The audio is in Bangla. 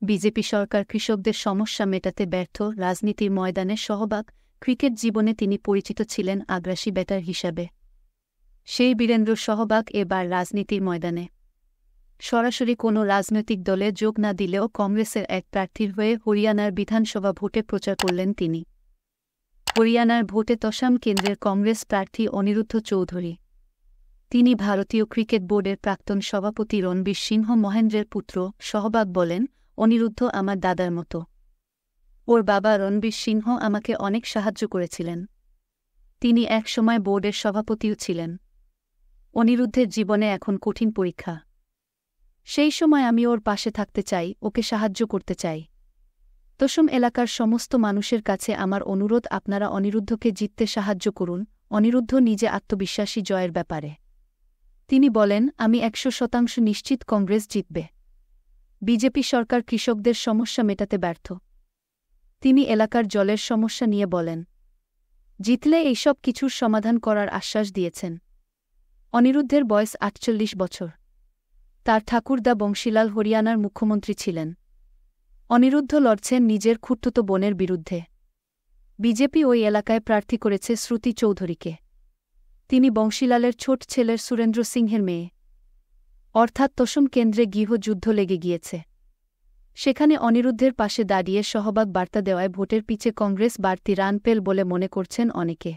বিজেপি সরকার কৃষকদের সমস্যা মেটাতে ব্যর্থ, রাজনীতির ময়দানে সহবাগ। ক্রিকেট জীবনে তিনি পরিচিত ছিলেন আগ্রাসী ব্যাটার হিসাবে। সেই বীরেন্দ্র সহবাগ এবার রাজনীতির ময়দানে। সরাসরি কোনো রাজনৈতিক দলে যোগ না দিলেও কংগ্রেসের এক প্রার্থীর হয়ে হরিয়ানার বিধানসভা ভোটে প্রচার করলেন তিনি। হরিয়ানার ভোটে তসাম কেন্দ্রের কংগ্রেস প্রার্থী অনিরুদ্ধ চৌধুরী। তিনি ভারতীয় ক্রিকেট বোর্ডের প্রাক্তন সভাপতি রণবীর সিংহ মহেন্দ্রের পুত্র। সহবাগ বলেন, অনিরুদ্ধ আমার দাদার মতো। ওর বাবা রণবীর সিংহ আমাকে অনেক সাহায্য করেছিলেন। তিনি এক সময় বোর্ডের সভাপতিও ছিলেন। অনিরুদ্ধের জীবনে এখন কঠিন পরীক্ষা। সেই সময় আমি ওর পাশে থাকতে চাই, ওকে সাহায্য করতে চাই। তসম এলাকার সমস্ত মানুষের কাছে আমার অনুরোধ, আপনারা অনিরুদ্ধকে জিততে সাহায্য করুন। অনিরুদ্ধ নিজে আত্মবিশ্বাসী জয়ের ব্যাপারে। তিনি বলেন, আমি 100% নিশ্চিত কংগ্রেস জিতবে। বিজেপি সরকার কৃষকদের সমস্যা মেটাতে ব্যর্থ। তিনি এলাকার জলের সমস্যা নিয়ে বলেন, জিতলে এইসব কিছুর সমাধান করার আশ্বাস দিয়েছেন। অনিরুদ্ধের বয়স 48 বছর। তার ঠাকুরদা বংশীলাল হরিয়ানার মুখ্যমন্ত্রী ছিলেন। অনিরুদ্ধ লড়ছেন নিজের খুড়তুতো বোনের বিরুদ্ধে। বিজেপি ওই এলাকায় প্রার্থী করেছে শ্রুতি চৌধুরীকে। তিনি বংশীলালের ছোট ছেলের সুরেন্দ্র সিংহের মেয়ে। অর্থাৎ তসম কেন্দ্রে গৃহযুদ্ধ লেগে গিয়েছে। সেখানে অনিরুদ্ধের পাশে দাঁড়িয়ে সহবাগ বার্তা দেওয়ায় ভোটের পিছে কংগ্রেস বাড়তি রান পেল বলে মনে করছেন অনেকে।